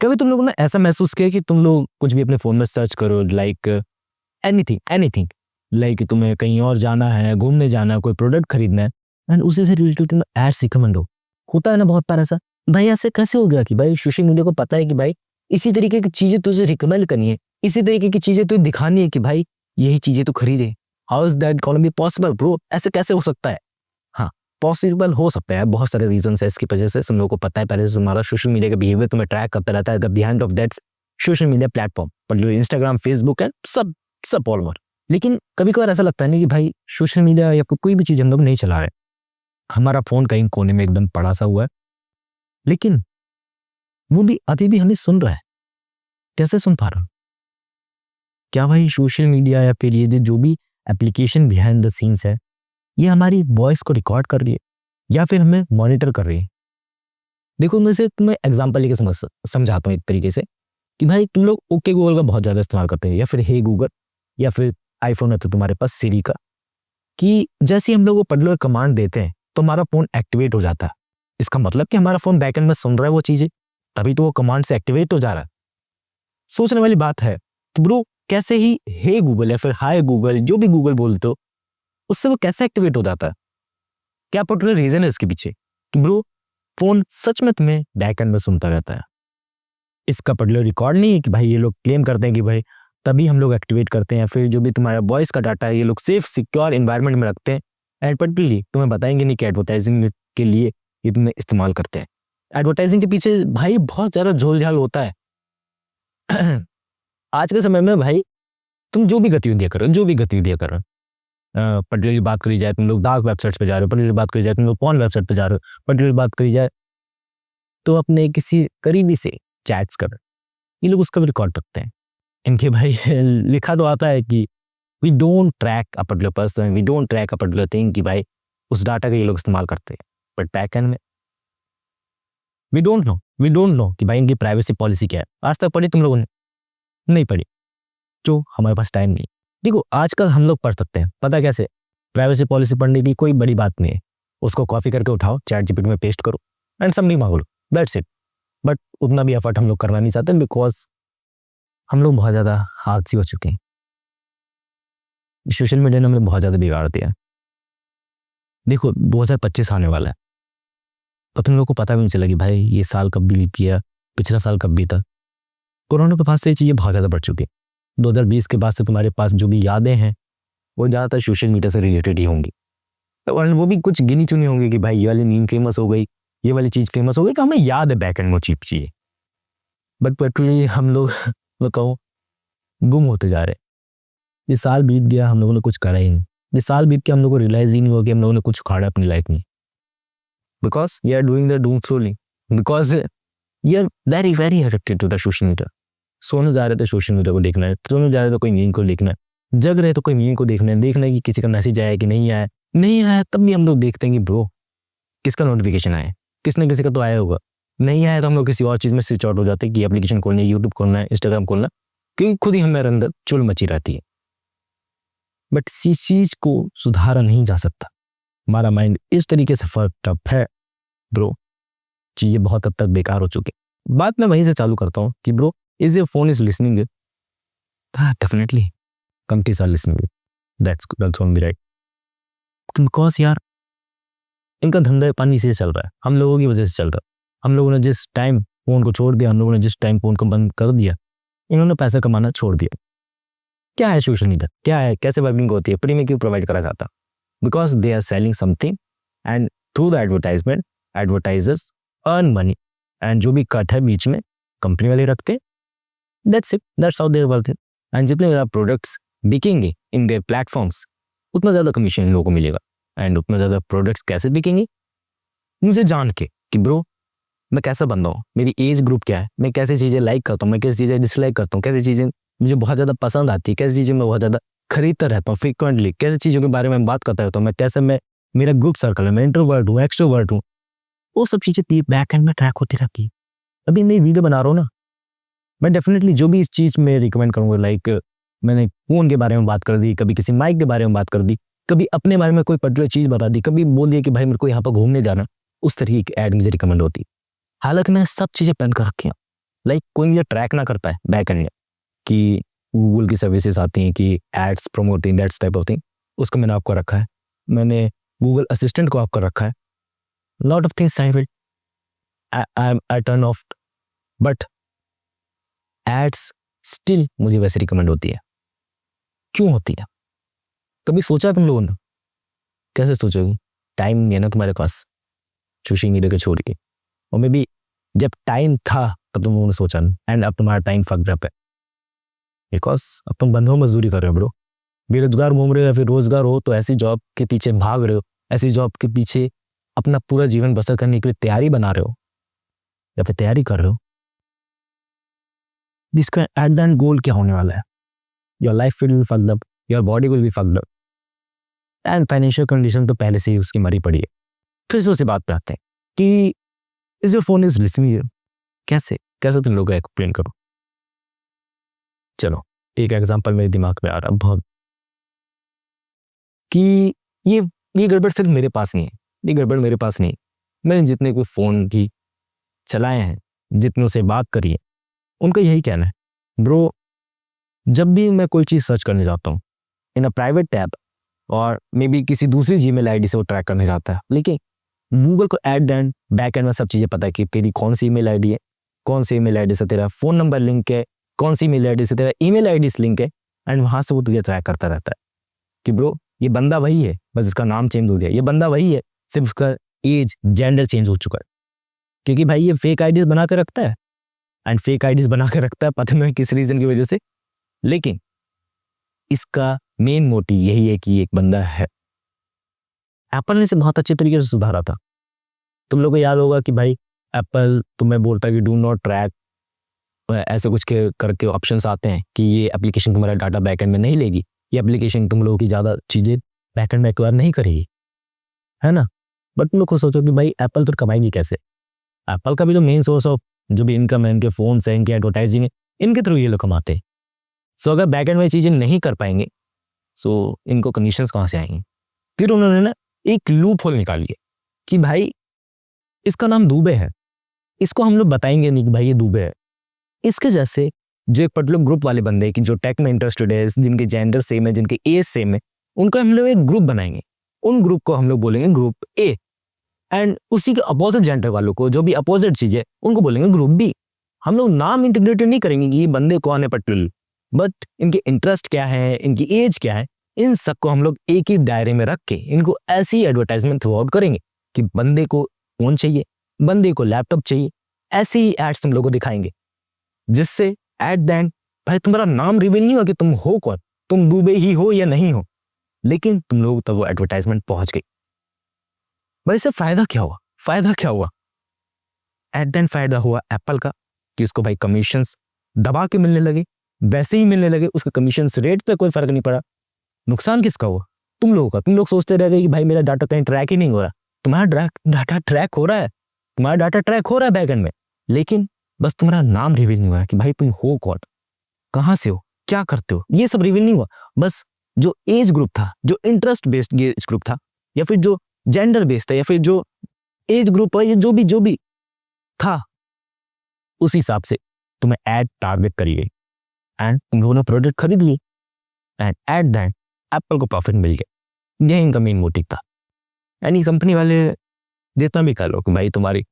कभी तुम लोगों ने ऐसा महसूस किया कि तुम लोग कुछ भी अपने फ़ोन में सर्च करो, लाइक एनीथिंग एनीथिंग, लाइक तुम्हें कहीं और जाना है, घूमने जाना है, कोई प्रोडक्ट खरीदना है, एंड उसी से रिलेटेड तुम्हें एड्स रिकमेंड होता है ना बहुत बार ऐसा। भाई ऐसे कैसे हो गया कि भाई सोशल मीडिया को पता है कि भाई इसी तरीके की चीज़ें तुझे रिकमेंड करनी है, इसी तरीके की चीज़ें तुझे दिखानी है कि भाई यही चीज़ें तू खरीदे। How is that gonna be possible bro? ऐसे कैसे हो सकता है? हाँ, पॉसिबल हो सकता है, बहुत सारे रीजंस है इसकी वजह से। तुम लोगों को पता है पहले से तुम्हारा सोशल मीडिया का बिहेवियर तुम्हें ट्रैक करता रहता है, the behind of that's social media platform, पर इंस्टाग्राम, फेसबुक एंड सब ऑल ओवर। लेकिन कभी कभार ऐसा लगता है ना कि भाई सोशल मीडिया या कोई भी चीज़ हम लोग नहीं चला रहे, हमारा फोन कहीं कोने में एकदम पड़ा सा हुआ है, लेकिन वो भी अभी भी हमें सुन रहा है। कैसे सुन पा रहा हूँ? क्या भाई सोशल मीडिया या फिर ये जो भी एप्लीकेशन बिहाइंड द सीन्स है, ये हमारी वॉइस को रिकॉर्ड कर रही है या फिर हमें मॉनिटर कर रही है? देखो मैं से तुम्हें एग्जांपल लेके समझाता हूँ एक तरीके से कि भाई तुम लोग ओके गूगल का बहुत ज़्यादा इस्तेमाल करते हैं, या फिर हे गूगल, या फिर आईफोन है तो तुम्हारे पास सिरी का, कि जैसे ही हम लोग वो पर्टिकुलर कमांड देते हैं तो हमारा फ़ोन एक्टिवेट हो जाता है। इसका मतलब कि हमारा फ़ोन बैकएंड में सुन रहा है वो चीज़ें, तभी तो वो कमांड से एक्टिवेट हो जा रहा है। सोचने वाली बात है कि ब्रो कैसे ही हे गूगल या फिर हाय गूगल, जो भी गूगल बोलते हो, उससे वो कैसे एक्टिवेट हो जाता है? क्या पर्टिकुलर रीजन है इसके पीछे कि ब्रो फोन सच में तुम्हें बैकएंड में सुनता रहता है? इसका पर्टिकुलर रिकॉर्ड नहीं है कि भाई ये लोग क्लेम करते हैं कि भाई तभी हम लोग एक्टिवेट करते हैं, फिर जो भी तुम्हारा वॉइस का डाटा है ये लोग सेफ सिक्योर एनवायरनमेंट में रखते हैं, एंड पर्टिकुलरली तुम्हें बताएंगे नहीं कि एडवर्टाइजिंग के लिए ये तुम्हें इस्तेमाल करते हैं। एडवर्टाइजिंग के पीछे भाई बहुत ज़्यादा झोल झाल होता है। आज के समय में भाई तुम जो भी गतिविधियाँ करो, पर्टिकुलरली बात करी जाए तुम लोग डार्क वेबसाइट्स पे जा रहे हो, पर्टिकुलरली बात करी जाए तुम लोग पॉर्न वेबसाइट पे जा रहे हो, पर्टिकुलरली बात करी जाए तो अपने किसी करीबी से चैट्स कर, ये लोग उसका भी रिकॉर्ड रखते हैं। इनके भाई लिखा तो आता है कि we don't track a particular person, we don't track a particular thing, कि भाई उस डाटा का ये लोग इस्तेमाल करते हैं, बट बैकएंड में वी डोंट नो कि भाई इनकी प्राइवेसी पॉलिसी क्या है। आज तक पढ़ी तुम लोगों ने? नहीं पढ़ी, जो हमारे पास टाइम नहीं। देखो आजकल हम लोग पढ़ सकते हैं, पता कैसे? प्राइवेसी पॉलिसी पढ़ने की कोई बड़ी बात नहीं है, उसको कॉपी करके उठाओ, चैट जीपीटी में पेस्ट करो एंड सबमिट मांगो लो, दैट्स इट। बट उतना भी एफर्ट हम लोग करना नहीं चाहते, बिकॉज हम लोग बहुत ज़्यादा आलसी हो चुके हैं। सोशल मीडिया ने हमें बहुत ज़्यादा बिगाड़ दिया है। देखो 2025 आने वाला है, तो तुम लोग को पता भी नहीं चला कि भाई ये साल कब बीत गया, पिछला साल कब बीता। कोरोना के बाद से ये चीज़ें बहुत ज़्यादा बढ़ चुकी हैं। 2020 के बाद से तुम्हारे पास जो भी यादें हैं वो ज़्यादातर सोशल मीडिया से रिलेटेड ही होंगी, और वो भी कुछ गिनी चुनी होंगी कि भाई ये वाली मीम फेमस हो गई, ये वाली चीज़ फेमस हो गई, तो हमें याद है बैक एंड वो चीप चाहिए। बट पर्टिकुलरली हम लोग मैं कहूँ गुम होते जा रहे हैं। ये साल बीत गया, हम लोगों ने कुछ करा ही नहीं। ये साल बीत के हम लोग को रियलाइज ही नहीं हुआ कि हम लोगों ने कुछ उखाड़ा अपनी लाइफ में, because we are doing the doom slowly, because we are very very addicted to the social media. सोने जा रहे थे सोशल मीडिया को देखना है, सोने जा रहे तो कोई मीम को देखना है, जग रहे तो कोई मीम को देखना है कि किसी का मैसेज आया कि नहीं आया। नहीं आया तब भी हम लोग देखते हैं कि ब्रो किसका नोटिफिकेशन आया, किसी का तो आया होगा। नहीं आया तो हम लोग किसी और चीज़ में स्विच आउट हो जाते हैं कि एप्लीकेशन खोलना है, यूट्यूब खोलना है, इंस्टाग्राम खोलना है, क्योंकि खुद ही हमारे अंदर चुल मची रहती है। बट इस चीज़ को सुधारा नहीं जा सकता। हमारा माइंड इस तरीके से फर्क अप है ब्रो, चीज़ें बहुत हद तक बेकार हो चुकी। बात मैं वहीं से चालू करता हूँ कि bro is your phone is listening? Definitely companies are listening, that's only right, because यार इनका धंधा पानी से चल रहा है, हम लोगों की वजह से चल रहा है। हम लोगों ने जिस टाइम फोन को छोड़ दिया, हम लोगों ने जिस टाइम फोन को बंद कर दिया, इन्होंने पैसा कमाना छोड़ दिया। क्या है सोशल मीडिया, क्या है, कैसे वर्किंग होती है, फ्री में क्यों प्रोवाइड करा जाता? Because they are selling something and through the advertisement advertisers earn money, and जो भी कट है बीच में कंपनी वाले रखते हैं। That's it, that's how they work. And जितने ज़्यादा प्रोडक्ट्स बिकेंगे इन देयर प्लेटफॉर्म्स, उतना ज़्यादा कमीशन इन लोगों को मिलेगा। एंड उतना ज़्यादा प्रोडक्ट्स कैसे बिकेंगे? मुझे जान के कि ब्रो मैं कैसा बंदा हूँ, मेरी एज ग्रुप क्या है, मैं कैसी चीज़ें लाइक करता हूँ, मैं कैसी चीज़ें डिसलाइक करता हूँ, कैसी चीज़ें मुझे बहुत ज़्यादा पसंद आती है, कैसी चीज़ें मैं बहुत ज़्यादा खरीदता रहता हूँ फ्रिक्वेंटली, कैसी चीज़ों के बारे में बात करता रहता हूँ मैं, कैसे मैं मेरा ग्रुप सर्कल है, मैं इंट्रोवर्ट हूँ, एक्सट्रोवर्ट हूँ, वो सब चीज़ें बैक एंड में ट्रैक होती रहती है। अभी मैं वीडियो बना रहा हूँ ना, मैं डेफिनेटली जो भी इस चीज़ में रिकमेंड करूँगा, लाइक मैंने फ़ोन के बारे में बात कर दी, कभी किसी माइक के बारे में बात कर दी, कभी अपने बारे में कोई पर्टिकुलर चीज़ बता दी, कभी बोल दिया कि भाई मेरे को यहाँ पर घूमने जाना, उस तरीके की ऐड मुझे रिकमेंड होती। हालांकि मैं सब चीज़ें पहन कर रखी हूँ, लाइक कोई मुझे ट्रैक ना कर पाए बैक एंड में कि गूगल की सर्विसेज आती हैं कि ads promoting that's type of thing, उसको मैंने आपको रखा है। मैंने गूगल असिस्टेंट को आपको रखा है। Lot of things I turn off, but ads still मुझे वैसे रिकमेंड होती है। क्यों होती है? कभी सोचा तुम लोगों ने? कैसे सोचोगी? टाइम नहीं है ना तुम्हारे पास सोशल मीडिया के छोड़ के, और मे बी जब टाइम था तब तुम लोगों ने सोचा नहीं, एंड अब तुम्हारा टाइम फक्ड अप है बिकॉज अब तुम बंधुओं मजदूरी कर रहे हो ब्रो। बेरोजगार घूम रहे हो या फिर रोजगार हो तो ऐसी जॉब के पीछे भाग रहे हो, ऐसी जॉब के पीछे अपना पूरा जीवन बसर करने के लिए तैयारी बना रहे हो या फिर तैयारी कर रहे हो, जिसका एट द एंड गोल क्या होने वाला है? Your life will be fucked up, your body will be fucked up, and financial condition तो पहले से ही उसकी मरी पड़ी है। फिर से उसी बात पे आते हैं कि is your phone is listening you. कैसे कैसे तुम लोगों को एक्सप्लेन करो? चलो एक एग्जांपल मेरे दिमाग में आ रहा बहुत, कि ये गड़बड़ सिर्फ मेरे पास नहीं है, ये गड़बड़ मेरे पास नहीं, मैंने जितने कोई फ़ोन भी चलाए हैं, जितनों से बात करी है, उनका यही कहना है ब्रो, जब भी मैं कोई चीज़ सर्च करने जाता हूँ इन अ प्राइवेट टैब और मे बी किसी दूसरी जीमेल आईडी से वो ट्रैक करने जाता है, लेकिन गूगल को eight the and back and में सब चीज़ें पता है कि तेरी कौन सी ईमेल आईडी है, कौन सी ईमेल आईडी से तेरा फ़ोन नंबर लिंक है, कौन सी ईमेल आईडी से तेरा ईमेल आईडी से लिंक है, एंड वहाँ से वो तुझे ट्रैक करता रहता है कि ब्रो ये बंदा वही है, बस इसका नाम चेंज हो गया, ये बंदा वही है, सिर्फ उसका एज जेंडर चेंज हो चुका है। क्योंकि भाई ये फेक आईडीज बना के रखता है, एंड फेक आईडीज बना के रखता है पता नहीं किस रीज़न की वजह से, लेकिन इसका मेन मोटिव यही है कि एक बंदा है। एप्पल ने इसे बहुत अच्छे तरीके से सुधारा था। तुम लोगों को याद होगा कि भाई एप्पल तुम्हें बोलता है कि डू नॉट ट्रैक, ऐसे कुछ के करके ऑप्शंस आते हैं कि ये एप्लीकेशन तुम्हारा डाटा बैकएंड में नहीं लेगी, ये एप्लीकेशन तुम लोगों की ज़्यादा चीज़ें बैकएंड में एक्वायर नहीं करेगी, है ना। बट तुम लोग को सोचो कि भाई एप्पल तो कमाएगी कैसे? एप्पल का भी जो मेन सोर्स ऑफ जो भी इनकम है, इनके फ़ोन से, इनके एडवर्टाइजिंग है, इनके थ्रू ये लोग कमाते हैं। सो अगर बैकएंड में चीज़ें नहीं कर पाएंगे सो इनको कमीशंस कहाँ से आएंगे? फिर उन्होंने ना एक लूप होल निकाली है कि भाई इसका नाम दुबे है, इसको हम लोग बताएंगे नहीं कि भाई ये दुबे है। इसके जैसे जो एक पर्टिकुलर ग्रुप वाले बंदे कि जो टेक में इंटरेस्टेड है, जिनके जेंडर सेम है, जिनके एज सेम है, उनको हम लोग एक ग्रुप बनाएंगे। उन ग्रुप को हम लोग बोलेंगे ग्रुप ए, एंड उसी के अपोजिट जेंडर वालों को जो भी अपोजिट चीज़ है उनको बोलेंगे ग्रुप बी। हम लोग नाम इंटीग्रेटेड नहीं करेंगे कि ये बंदे कौन है पर्टिकुलर, बट इनके इंटरेस्ट क्या है, इनकी एज क्या है, इन सबको हम लोग एक ही दायरे में रख के इनको ऐसी एडवर्टाइजमेंट थ्रू आउट करेंगे कि बंदे को फोन चाहिए, बंदे को लैपटॉप चाहिए, ऐसे ही एड्स तुम लोगों को दिखाएंगे, जिससे एट द एंड भाई तुम्हारा नाम रिवील नहीं हुआ कि तुम हो कौन, तुम दुबे ही हो या नहीं हो, लेकिन तुम लोग तब वो एडवर्टाइजमेंट पहुंच गई। भाई इससे फायदा क्या हुआ? फायदा क्या हुआ? एट द एंड फायदा हुआ एप्पल का कि उसको भाई कमीशंस दबा के मिलने लगे, वैसे ही मिलने लगे, उसके कमीशन रेट पे कोई फर्क नहीं पड़ा। नुकसान किसका हुआ? तुम लोगों का। तुम लोग सोचते रह गए कि भाई मेरा डाटा कहीं ट्रैक ही नहीं हो रहा। तुम्हारा डाटा ट्रैक हो रहा है, तुम्हारा डाटा ट्रैक हो रहा है बैकएंड में, लेकिन बस तुम्हारा नाम रिवील नहीं हुआ कि भाई तुम हो कौन, कहाँ से हो, क्या करते हो, ये सब रिवील नहीं हुआ। बस जो एज ग्रुप था, जो इंटरेस्ट बेस्ड एज ग्रुप था, या फिर जो जेंडर बेस्ड था, या फिर जो एज ग्रुप है, जो भी था, उस हिसाब से तुम्हें एड टारगेट करी गई एंड तुम लोगों ने प्रोडक्ट खरीद ली, and at the end Apple को प्रॉफिट मिल गया। यही इनका मेन मोटिव था। यानी कंपनी वाले जितना भी कर लो कि भाई तुम्हारी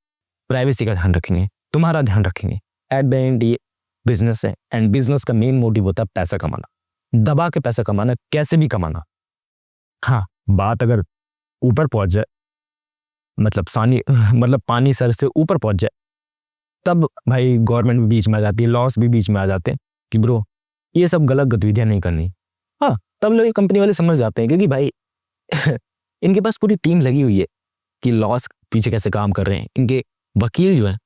प्राइवेसी का ध्यान रखेंगे, तुम्हारा ध्यान रखेंगे, एट द एंड ये बिजनेस है, एंड बिजनेस का मेन मोटिव होता है पैसा कमाना, दबा के पैसा कमाना, कैसे भी कमाना। हाँ, बात अगर ऊपर पहुंच जाए, मतलब पानी सर से ऊपर पहुंच जाए, तब भाई गवर्नमेंट भी बीच में आ जाती है, लॉस भी बीच में आ जाते हैं कि ब्रो ये सब गलत गतिविधियां नहीं करनी। हाँ, तब लोग कंपनी वाले समझ जाते हैं, क्योंकि भाई इनके पास पूरी टीम लगी हुई है कि लॉस पीछे कैसे काम कर रहे हैं। इनके वकील जो है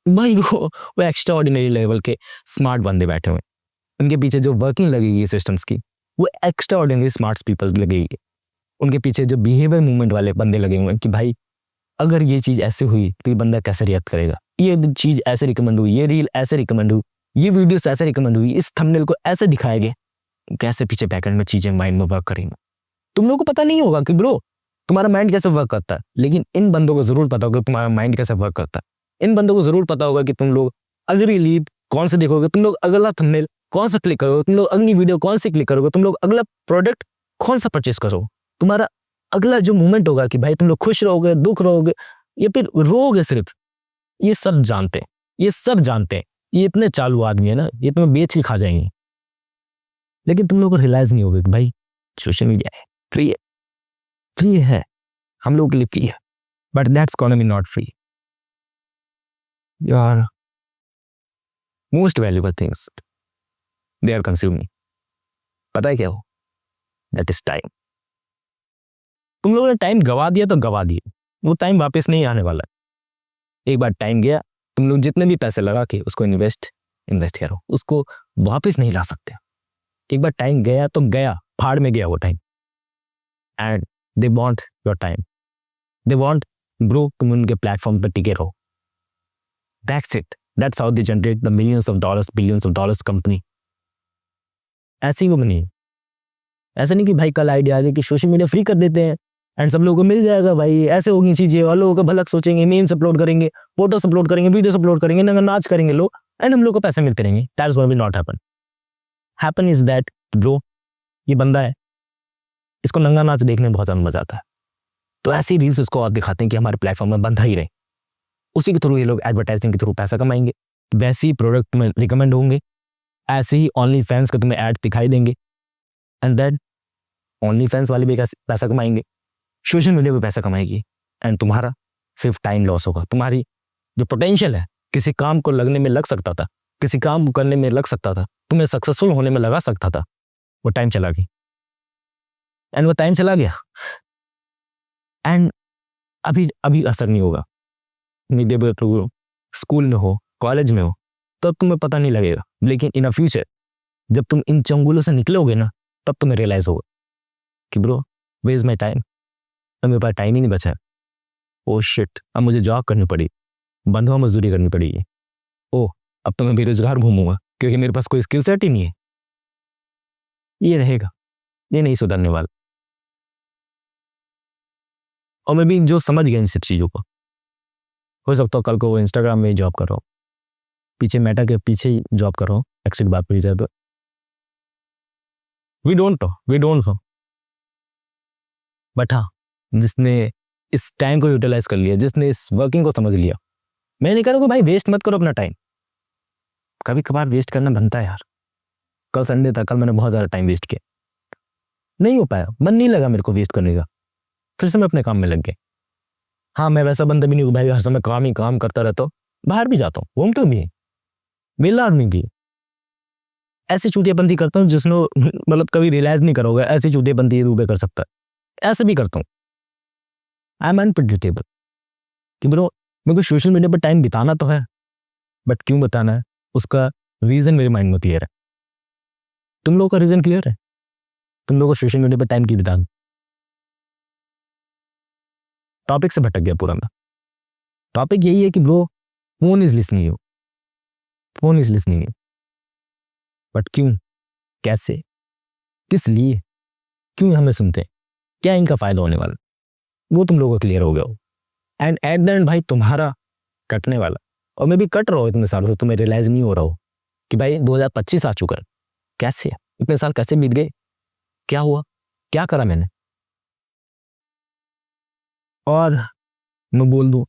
वो एक्स्ट्रा ऑर्डिनरी लेवल के स्मार्ट बंदे बैठे हुए हैं। उनके पीछे जो वर्किंग लगेगी है सिस्टम्स की, वो एक्स्ट्रा ऑर्डिनरी स्मार्ट पीपल लगेगी। उनके पीछे जो बिहेवियर मूवमेंट वाले बंदे लगे हुए हैं कि भाई अगर ये चीज़ ऐसे हुई तो ये बंदा कैसे रिएक्ट करेगा, ये चीज़ ऐसे रिकमेंड हुई, ये रील ऐसे रिकमेंड हुई, ये वीडियोस ऐसे रिकमेंड हुई, इस थंबनेल को ऐसे दिखाए गए, कैसे पीछे बैकएंड में चीज़ें माइंड में वर्क करेंगे। तुम लोगों को पता नहीं होगा कि ब्रो तुम्हारा माइंड कैसे वर्क करता है, लेकिन इन बंदों को जरूर पता होगा तुम्हारा माइंड कैसे वर्क करता है। इन बंदों को जरूर पता होगा कि तुम लोग अगली लीड कौन सा देखोगे, तुम लोग अगला थंबनेल कौन सा क्लिक करोगे, तुम लोग अगली वीडियो कौन सी क्लिक करोगे, तुम लोग अगला प्रोडक्ट कौन सा परचेस करोगे, तुम्हारा अगला जो मूवमेंट होगा कि भाई तुम लोग खुश रहोगे, दुख रहोगे या फिर रोगे सिर्फ, ये सब जानते हैं, ये सब जानते हैं। ये इतने चालू आदमी है ना, ये तुम्हें बेच के खा जाएंगे, लेकिन तुम लोग को रियलाइज नहीं होगा कि भाई सोशल मीडिया है, फ्री है, फ्री है, हम लोग के लिए फ्री है, but that's gonna be not free. Your most valuable things they are consuming, पता है क्या हो, दैट इज टाइम। तुम लोगों ने टाइम गवा दिया तो गवा दिया, वो टाइम वापस नहीं आने वाला है। एक बार टाइम गया, तुम लोग जितने भी पैसे लगा के उसको इन्वेस्ट करो, उसको वापस नहीं ला सकते। एक बार टाइम गया तो गया, फाड़ में गया वो time. And they want your time, they want bro तुम उनके प्लेटफॉर्म पर टिके रहो। That's it, that's how they generate the millions of dollars, billions of dollars company. ऐसी वो बनी है। ऐसा नहीं कि भाई कल आइडिया आ गई कि सोशल मीडिया फ्री कर देते हैं एंड सब लोगों को मिल जाएगा, भाई ऐसे होगी चीजें, और लोगों को भलक सोचेंगे, मीम्स अपलोड करेंगे, फोटोस अपलोड करेंगे, वीडियोस अपलोड करेंगे, नाच करेंगे लोग, एंड हम लोग को पैसे मिलते रहेंगे। That's what will not happen. Happen is that bro, ये बंदा है, इसको नंगा नाच देखने में बहुत ज्यादा मजा आता है, तो ऐसी रील्स उसको और दिखाते हैं कि हमारे प्लेटफॉर्म में बंधा ही रहे, उसी के थ्रू ये लोग एडवर्टाइजिंग के थ्रू पैसा कमाएंगे, वैसे ही प्रोडक्ट में रिकमेंड होंगे, ऐसे ही ओनली फैंस का तुम्हें एड दिखाई देंगे, एंड देन ओनली फैंस वाले भी पैसा कमाएंगे, सोशल मीडिया पे पैसा कमाएगी, एंड तुम्हारा सिर्फ टाइम लॉस होगा। तुम्हारी जो पोटेंशियल है किसी काम को लगने में लग सकता था, किसी काम को करने में लग सकता था, तुम्हें सक्सेसफुल होने में लगा सकता था, वो टाइम चला गई, एंड वो टाइम चला गया, एंड अभी असर नहीं होगा। मीडिया पे तो स्कूल में हो, कॉलेज में हो, तब तुम्हें पता नहीं लगेगा, लेकिन इन अ फ्यूचर जब तुम इन चंगुलों से निकलोगे ना, तब तुम्हें रियलाइज होगा कि bro where is my time, अब मेरे पास टाइम ही नहीं बचा है। ओ शिट, अब मुझे जॉब करनी पड़ी, बंधुआ मजदूरी करनी पड़ेगी। ओह, अब तो मैं बेरोजगार घूमूंगा क्योंकि मेरे पास कोई स्किल सेट ही नहीं है। ये रहेगा, ये नहीं सुधरने वाला। और मैं भी जो समझ गया इन सब चीज़ों को, हो सकता है कल को वो इंस्टाग्राम में ही जॉब कर रहा हूँ, पीछे मेटा के पीछे ही जॉब कर रहा हूँ, एक्सिट बात करी जाए तो। वी डोंट नो, बट हाँ, जिसने इस टाइम को यूटिलाइज कर लिया, जिसने इस वर्किंग को समझ लिया, मैं नहीं कह रहा हूँ भाई वेस्ट मत करो अपना टाइम, कभी कभार वेस्ट करना बनता है यार। कल संडे था, कल मैंने बहुत ज़्यादा टाइम वेस्ट किया, नहीं हो पाया, मन नहीं लगा मेरे को वेस्ट करने का, फिर से मैं अपने काम में लग गया। हाँ, मैं वैसा बंदा भी नहीं हूँ भाई हर समय काम ही काम करता रहता हूँ, बाहर भी जाता हूँ, घूमता भी, वेला आदमी भी, ऐसी चूतियाबंदी करता हूँ जिसने मतलब कभी रियलाइज नहीं करोगे, ऐसी चूतियाबंदी रूबे कर सकता है, ऐसे भी करता हूँ। आई एम अनप्रेडिक्टेबल कि ब्रो मेरे को सोशल मीडिया पर टाइम बिताना तो है, बट क्यों बताना है उसका रीजन मेरे माइंड में क्लियर है। तुम लोगों का रीजन क्लियर है? तुम लोगों को सोशल मीडिया पर टाइम क्यों बिताना? टॉपिक से भटक गया पूरा मैं। टॉपिक यही है कि bro phone is listening you, phone is listening you, but क्यों, कैसे, किस लिए, क्यों हमें सुनते हैं, क्या इनका फायदा होने वाला, वो तुम लोगों को क्लियर हो गया हो। एंड एट द एंड भाई तुम्हारा कटने वाला, और मैं भी कट रहा हूँ इतने सालों से, तुम्हें रियलाइज नहीं हो रहा हो कि भाई 2025 आ चुका है, कैसे इतने साल कैसे बीत गए, क्या हुआ, क्या करा मैंने। और मैं बोल दूं,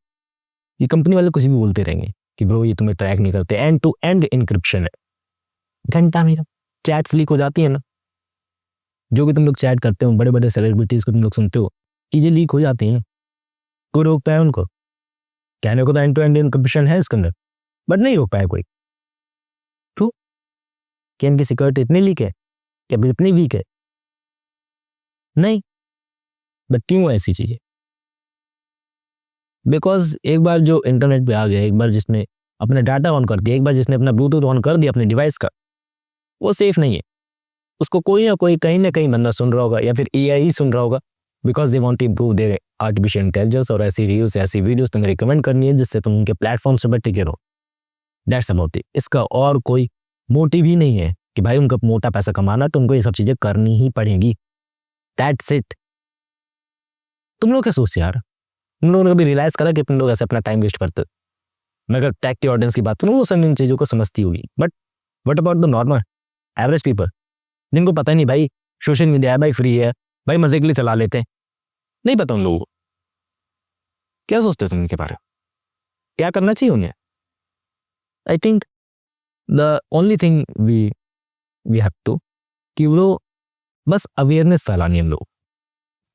ये कंपनी वाले कुछ भी बोलते रहेंगे कि ब्रो ये तुम्हें ट्रैक नहीं करते, एंड टू एंड इनक्रिप्शन है, घंटा मेरा चैट्स लीक हो जाती है ना, जो भी तुम लोग चैट करते हो बड़े बड़े सेलिब्रिटीज को तुम लोग सुनते हो, चीजें लीक हो जाती हैं, कोई रोक पाया उनको? कहने को तो एंड टू एंड इनक्रिप्शन है इसके अंदर, बट नहीं रोक पाया कोई। क्यों? क्या इनकी सिक्योरिटी इतनी लीक है, क्या इतनी वीक है? नहीं, बट क्यों ऐसी चीजें? बिकॉज एक बार जो इंटरनेट पे आ गया, एक बार जिसने अपना डाटा ऑन कर दिया, एक बार जिसने अपना ब्लूटूथ ऑन कर दिया अपने डिवाइस का, वो सेफ नहीं है। उसको कोई ना कोई कहीं ना कहीं बंदा सुन रहा होगा, या फिर एआई सुन रहा होगा, because they want to improve their artificial intelligence, और ऐसी रील्स ऐसी वीडियोस तुम्हें रिकमेंड करनी है जिससे तुम उनके प्लेटफॉर्म से टिके रहो। That's about it. इसका और कोई मोटिव ही नहीं है कि भाई उनका मोटा पैसा कमाना, तुमको ये सब चीजें करनी ही पड़ेगी। That's it. तुम लोग क्या सोचते यार? तुम लोगों ने कभी रियलाइज करा कि तुम लोग ऐसे अपना टाइम वेस्ट करते? मैं अगर टेक की ऑडियंस की बात करूँ वो सब इन चीज़ों को समझती होगी, but what about the normal average people जिनको पता ही नहीं भाई सोशल मीडिया है, भाई फ्री है, भाई मजे के लिए चला लेते हैं, नहीं पता उन लोगों को। क्या सोचते हो उनके बारे में, क्या करना चाहिए उन्हें? I think the only thing we have to कि वो लोग बस अवेयरनेस फैलानी है हम लोग,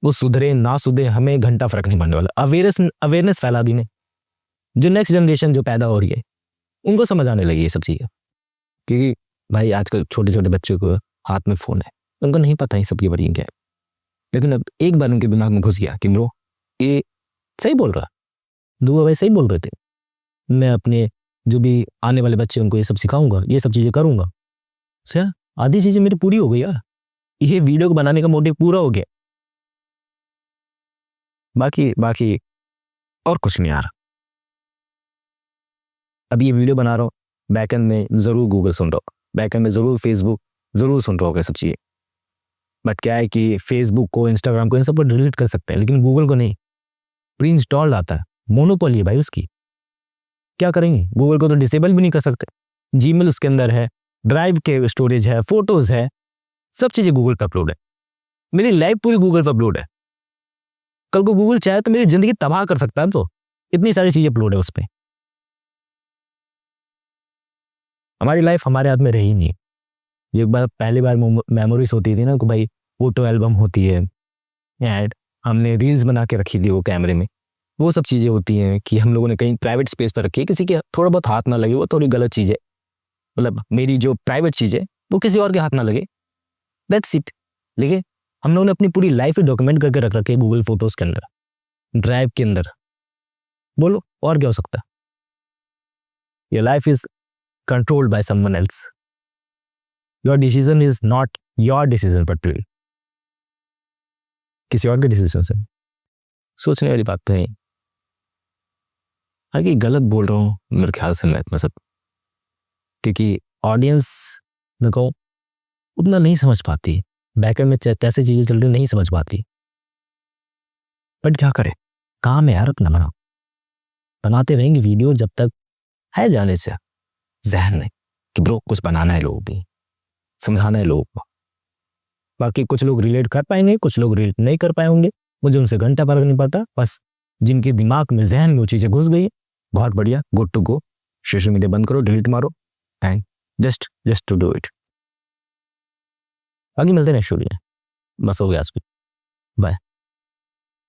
वो सुधरे ना सुधरे हमें घंटा फर्क नहीं पड़ने वाला। अवेयरनेस फैला दी ने, जो नेक्स्ट जनरेशन जो पैदा हो रही है उनको समझ आने लगी ये सब चीज़ें, क्योंकि भाई आजकल छोटे छोटे बच्चों को हाथ में फ़ोन है, उनको नहीं पता ये सब की बड़ी क्या है, लेकिन अब एक बार उनके दिमाग में घुस गया कि ब्रो ये सही बोल रहा, दुआ भाई सही बोल रहे थे, मैं अपने जो भी आने वाले बच्चे उनको ये सब सिखाऊंगा, ये सब चीज़ें करूंगा। सर आधी चीज़ें मेरी पूरी हो गई यार, ये वीडियो को बनाने का मोटिव पूरा हो गया, बाकी बाकी और कुछ नहीं यार। अब ये वीडियो बना रहा हूँ, बैकएंड में ज़रूर गूगल सुन रहा हूँ, बैकएंड में ज़रूर फेसबुक ज़रूर सुन रहा होगा सब चीज़ें, बट क्या है कि फेसबुक को, इंस्टाग्राम को, इन सब को डिलीट कर सकते हैं, लेकिन गूगल को नहीं, प्री इंस्टॉल्ड आता है, मोनोपोली है भाई उसकी, क्या करेंगे? गूगल को तो डिसेबल भी नहीं कर सकते, जीमेल उसके अंदर है, ड्राइव के स्टोरेज है, फोटोज़ है, सब चीज़ें गूगल पर अपलोड है, मेरी लाइफ पूरी गूगल पर अपलोड है, कल को गूगल चाहे तो मेरी ज़िंदगी तबाह कर सकता है, तो इतनी सारी चीज़ें अपलोड है उस पर। हमारी लाइफ हमारे हाथ में रही नहीं, एक बार पहली बार मेमोरीज होती थी ना कि भाई फोटो एल्बम होती है, एंड हमने रील्स बना के रखी थी वो कैमरे में, वो सब चीज़ें होती हैं कि हम लोगों ने कहीं प्राइवेट स्पेस पर रखी है, किसी के थोड़ा बहुत हाथ ना लगे, वो थोड़ी गलत चीज़ है, मतलब मेरी जो प्राइवेट चीज़ है वो किसी और के हाथ ना लगे, दैट्स इट। लेकिन हम लोगों ने अपनी पूरी लाइफ ही डॉक्यूमेंट करके रख रखी है गूगल फोटोज़ के अंदर, ड्राइव के अंदर, बोलो और क्या हो सकता है? Your life is controlled by someone else, your decision is not your decision but किसी और के डिसीजन से। सोचने वाली बात तो है, आगे गलत बोल रहा हूँ मेरे ख्याल से मैं मतलब, क्योंकि ऑडियंस मेरे को उतना नहीं समझ पाती, बैकएंड में कैसे चीज़ें चल रही नहीं समझ पाती, बट क्या करें, काम है यार अपना, बनाते रहेंगे वीडियो जब तक है जाने से जहन में कि ब्रो कुछ बनाना है, लोगों भी समझाना है लोगों को। बाकी कुछ लोग रिलेट कर पाएंगे, कुछ लोग रिलेट नहीं कर पाए होंगे, मुझे उनसे घंटा फर्क नहीं पड़ता, बस जिनके दिमाग में जहन में वो चीज़ें घुस गई, बहुत बढ़िया, good to go, social media बंद करो, डिलीट मारो and just to do it. आगे मिलते हैं नेक्स्ट वीडियो में, बस हो गया आज, बाय।